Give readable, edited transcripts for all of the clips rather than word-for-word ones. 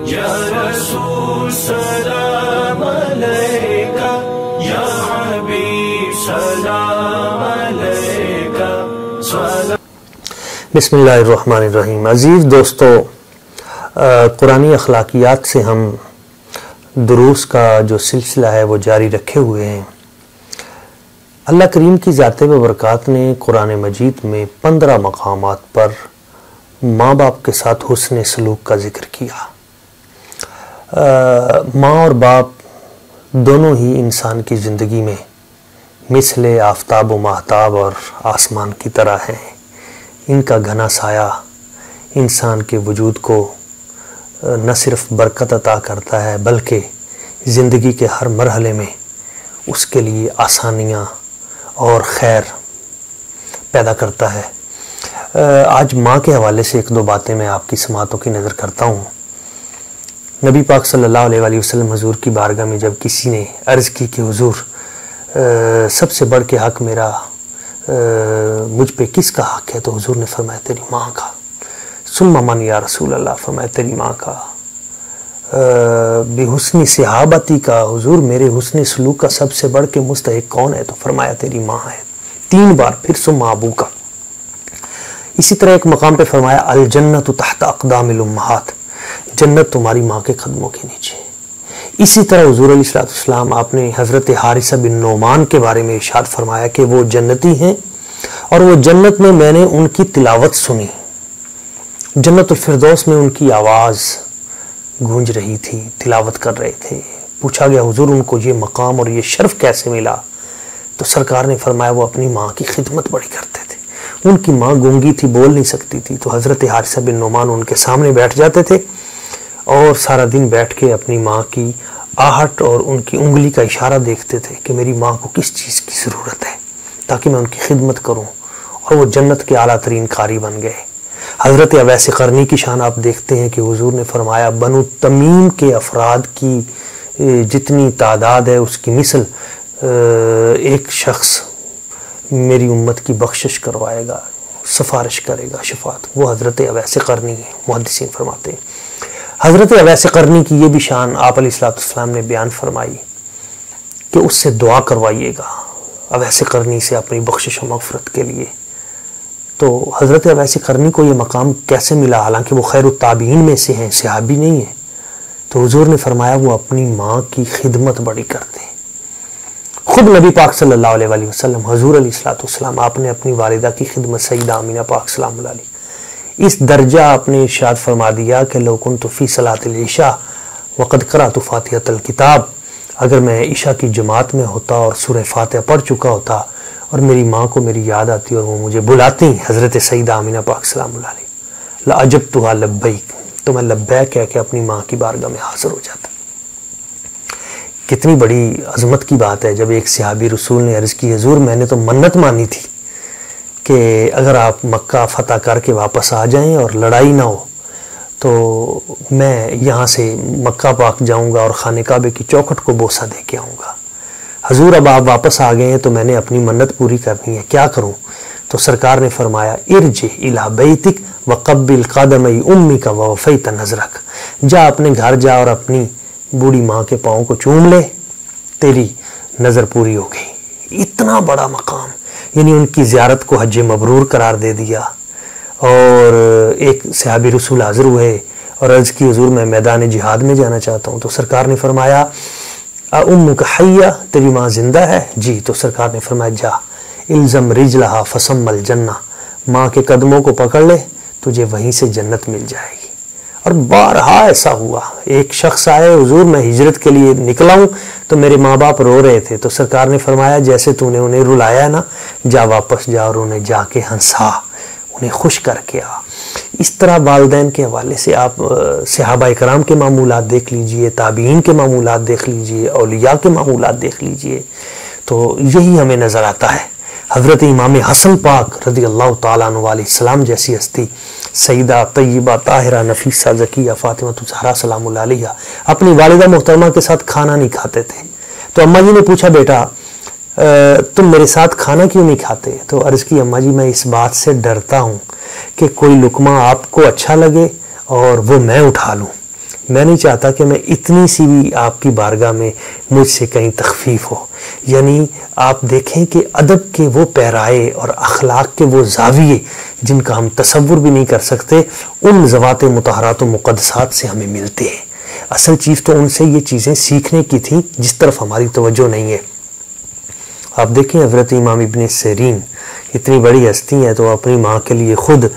या रसूल सलाम अलैका, या हबीब सलाम अलैका। बिस्मिल्लाहिर्रहमानिर्रहीम। अज़ीज़ दोस्तों, कुरानी अखलाकियात से हम दुरूस का जो सिलसिला है वो जारी रखे हुए हैं। अल्लाह करीम की ज़ाते व बरकात ने कुरान मजीद में 15 मकामात पर माँ बाप के साथ हुस्न सलूक का ज़िक्र किया। माँ और बाप दोनों ही इंसान की ज़िंदगी में मिसले आफ़ताब व महताब और आसमान की तरह हैं। इनका घना साया इंसान के वजूद को न सिर्फ बरकत अता करता है बल्कि ज़िंदगी के हर मरहले में उसके लिए आसानियाँ और खैर पैदा करता है। आज माँ के हवाले से एक दो बातें मैं आपकी समातों की नज़र करता हूँ। नबी पाक सल्लल्लाहु अलैहि वसल्लम हुज़ूर की बारगाह में जब किसी ने अर्ज़ की कि हुज़ूर सबसे बढ़ के हक़ मेरा मुझ पे किसका हक़ है, तो हुज़ूर ने फरमाया तेरी माँ का। सुम्मा मन या रसूल अल्लाह, फरमाया तेरी माँ का। बेहुस्नी सहाबती का, हुज़ूर मेरे हुस्न सलूक का सबसे बढ़ के मुस्तहिक कौन है, तो फरमाया तेरी माँ है। 3 बार, फिर सुम्मा अबू का। इसी तरह एक मकाम पे फरमाया अल जन्नतु तहत अक़दामिल उम्महात, जन्नत तुम्हारी माँ के कदमों के नीचे। इसी तरह हुज़ूर अलैहिस्सलाम आपने हज़रत हारिसा बिन नोमान के बारे में इरशाद फरमाया कि वो जन्नती हैं और वो जन्नत में मैंने उनकी तिलावत सुनी। जन्नतुल फिरदौस में उनकी आवाज़ गूंज रही थी, तिलावत कर रहे थे। पूछा गया हुज़ूर उनको ये मकाम और ये शर्फ कैसे मिला, तो सरकार ने फरमाया वो अपनी माँ की खिदमत बड़ी करते थे। उनकी माँ गूंगी थी, बोल नहीं सकती थी, तो हज़रत हारिसा बिन नोमान उनके सामने बैठ जाते थे और सारा दिन बैठ के अपनी माँ की आहट और उनकी उंगली का इशारा देखते थे कि मेरी माँ को किस चीज़ की ज़रूरत है ताकि मैं उनकी खिदमत करूँ, और वो जन्नत के आला तरीन कारी बन गए। हज़रत अवैस क़रनी की शान आप देखते हैं कि हुज़ूर ने फरमाया बनु तमीम के अफराद की जितनी तादाद है उसकी मिसल एक शख्स मेरी उम्मत की बख्शिश करवाएगा, सिफारिश करेगा, शफात। वो हज़रत अवैस क़रनी है। मुहद्दिसीन फरमाते हैं हज़रत अवैस क़रनी की ये भी शान आप अलैहिस्सलाम ने बयान फरमाई कि उससे दुआ करवाइएगा अवैस क़रनी से अपनी बख्शिश व मग़फ़िरत के लिए। तो हज़रत अवैस क़रनी को ये मकाम कैसे मिला, हालांकि वो खैरुत ताबीन में से हैं, सहाबी नहीं है। तो हुज़ूर ने फरमाया वो अपनी माँ की खिदमत बड़ी करते हैं। खुद नबी पाक सल्लल्लाहु अलैहि वसल्लम हुज़ूर अलैहिस्सलाम आपने अपनी वालिदा की खिदमत सईदा आमीना पाक सलाम अलैहा इस दर्जा आपने इरशाद फरमा दिया कि लौ कुन्तु फ़ी सलातिल इशा वक़द क़रअतु फ़ातिहतल किताब, अगर मैं इशा की जमात में होता और सूरह फातिहा पढ़ चुका होता और मेरी माँ को मेरी याद आती और वो मुझे बुलाती हज़रत सईदा आमीना पाक सलाम अलैहा लअजबतुहा लब्बैक, तो मैं लब्बैक कह के अपनी माँ की बारगाह में हाज़िर हो जाता। कितनी बड़ी अज़मत की बात है जब एक सहाबी रसूल ने अर्ज़ की हुज़ूर मैंने तो मन्नत मानी थी कि अगर आप मक्का फ़तह करके वापस आ जाएं और लड़ाई ना हो तो मैं यहाँ से मक्का पाक जाऊँगा और खाने काबे की चौखट को बोसा दे के आऊँगा। हुज़ूर अब आप वापस आ गए हैं तो मैंने अपनी मन्नत पूरी करनी है, क्या करूँ? तो सरकार ने फरमाया इरजी इला बैतिक व क़ब्बिल क़दमई उम्मिका व वफ़ैत नज़रक, जा अपने घर जा और अपनी बूढ़ी माँ के पाँव को चूम ले, तेरी नज़र पूरी हो गई। इतना बड़ा मकाम, यानी उनकी ज़ियारत को हज मबरूर करार दे दिया। और एक सहाबी रसूल हाज़िर हुए और अर्ज़ की हुज़ूर मैं मैदान जिहाद में जाना चाहता हूँ। तो सरकार ने फरमाया उम्मुका हय्या, तेरी माँ जिंदा है? जी। तो सरकार ने फरमाया जा इल्ज़म रिजलहा फसम्मल जन्ना, माँ के कदमों को पकड़ ले, तुझे वहीं से जन्नत मिल जाएगी। और बारहा ऐसा हुआ, एक शख्स आए हुज़ूर मैं हिजरत के लिए निकला हूँ तो मेरे माँ बाप रो रहे थे, तो सरकार ने फरमाया जैसे तूने उन्हें रुलाया ना, जा वापस जा और उन्हें जाके हंसा, उन्हें खुश करके आ। इस तरह वालिदैन के हवाले से आप सहाबा इकराम के मामूलात देख लीजिए, ताबीन के मामूलात देख लीजिए, औलिया के मामूलात देख लीजिए, तो यही हमें नज़र आता है। हज़रत इमाम हसन पाक रज़ी अल्लाह तआला अन्हु अलैहिस्सलाम जैसी हस्ती, सईदा तय्यबा ताहिरा नफीसा ज़किया फ़ातिमा ज़हरा सलामुल्लाह अलैहा अपनी वालिदा मोहतरमा के साथ खाना नहीं खाते थे। तो अम्मा जी ने पूछा बेटा तुम मेरे साथ खाना क्यों नहीं खाते? तो अर्ज़ की अम्मा जी मैं इस बात से डरता हूँ कि कोई लुकमा आपको अच्छा लगे और वो मैं उठा लूँ, मैं नहीं चाहता कि मैं इतनी सी भी आपकी बारगाह में मुझसे कहीं तखफीफ हो। यानी आप देखें कि अदब के वो पैराए और अखलाक के वो जाविये जिनका हम तसव्वुर भी नहीं कर सकते, उन ज़वात मुतहरात व मुक़द्दसात से हमें मिलते हैं। असल चीज़ तो उनसे ये चीज़ें सीखने की थी जिस तरफ हमारी तवज्जो नहीं है। आप देखें हज़रत इमाम इब्न सीरीन इतनी बड़ी हस्ती है तो अपनी माँ के लिए खुद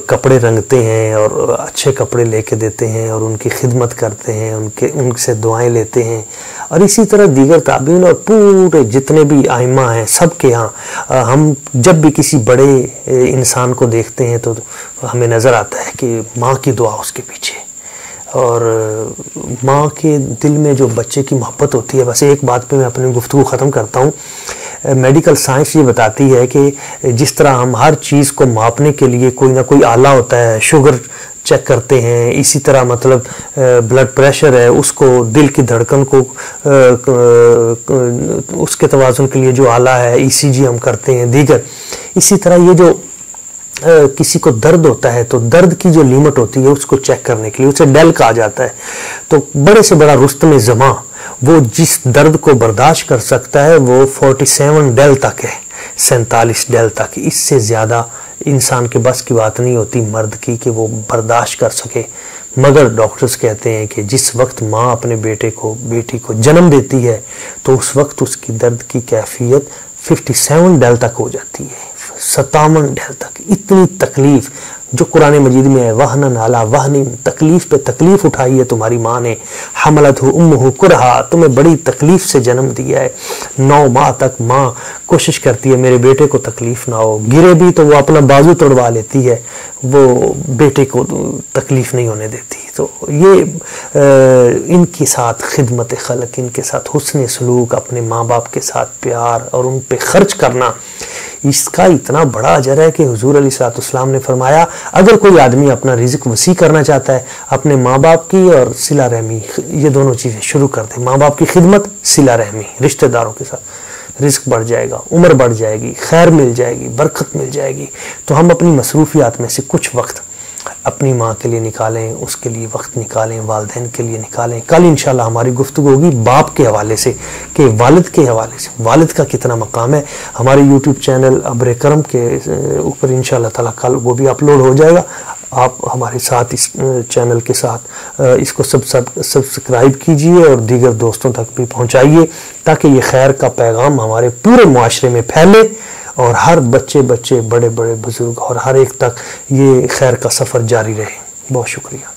कपड़े रंगते हैं और अच्छे कपड़े लेके देते हैं और उनकी खिदमत करते हैं, उनसे दुआएं लेते हैं। और इसी तरह दीगर ताबीन और पूरे जितने भी आइमा हैं सब के यहाँ हम जब भी किसी बड़े इंसान को देखते हैं तो हमें नज़र आता है कि माँ की दुआ उसके पीछे, और माँ के दिल में जो बच्चे की मोहब्बत होती है। बस एक बात पे मैं अपनी गुफ्तगू ख़त्म करता हूँ। मेडिकल साइंस ये बताती है कि जिस तरह हम हर चीज़ को मापने के लिए कोई ना कोई आला होता है, शुगर चेक करते हैं, इसी तरह मतलब ब्लड प्रेशर है, उसको दिल की धड़कन को उसके तवाज़ुन के लिए जो आला है ECG हम करते हैं दीगर। इसी तरह ये जो किसी को दर्द होता है तो दर्द की जो लिमिट होती है उसको चेक करने के लिए उसे डेल कहा जाता है। तो बड़े से बड़ा रुस्तम ज़मां वो जिस दर्द को बर्दाश्त कर सकता है वो 47 डेल तक है, 47 डेल तक। इससे ज़्यादा इंसान के बस की बात नहीं होती मर्द की कि वो बर्दाश्त कर सके। मगर डॉक्टर्स कहते हैं कि जिस वक्त माँ अपने बेटी को जन्म देती है तो उस वक्त उसकी दर्द की कैफियत 57 डेल तक हो जाती है, 57 डेल तक। इतनी तकलीफ जो कुरान मजीद में है, वहनन अला वहनिन, तकलीफ पे तकलीफ उठाई है तुम्हारी माँ ने। हमलतहु उम्मुहु कुरहा, तुम्हें बड़ी तकलीफ से जन्म दिया है। 9 माह तक माँ कोशिश करती है मेरे बेटे को तकलीफ ना हो, गिरे भी तो वो अपना बाजू तोड़वा लेती है, वो बेटे को तकलीफ नहीं होने देती। तो ये इनके साथ खिदमत खलक, इनके साथ हुस्न सलूक, अपने माँ बाप के साथ प्यार और उन पे खर्च करना, इसका इतना बड़ा अजर है कि हुजूर अलैहिस्सलाम ने फरमाया अगर कोई आदमी अपना रिज़्क वसी करना चाहता है, अपने माँ बाप की और सिला रहमी, ये दोनों चीज़ें शुरू कर दे। माँ बाप की खिदमत, सिला रहमी, रिश्तेदारों के साथ, रिज़्क बढ़ जाएगा, उम्र बढ़ जाएगी, खैर मिल जाएगी, बरकत मिल जाएगी। तो हम अपनी मसरूफियात में से कुछ वक्त अपनी माँ के लिए निकालें, उसके लिए वक्त निकालें, वालिदैन के लिए निकालें। कल इंशाल्लाह हमारी गुफ्तगू होगी बाप के हवाले से कि वालिद के हवाले से वालिद का कितना मकाम है। हमारे YouTube चैनल अब्र करम के ऊपर इंशाल्लाह ताला कल वो भी अपलोड हो जाएगा। आप हमारे साथ इस चैनल के साथ इसको सब्सक्राइब कीजिए और दीगर दोस्तों तक भी पहुँचाइए ताकि ये खैर का पैगाम हमारे पूरे मुआशरे में फैले और हर बच्चे बड़े बड़े बुजुर्ग और हर एक तक ये खैर का सफ़र जारी रहे। बहुत शुक्रिया।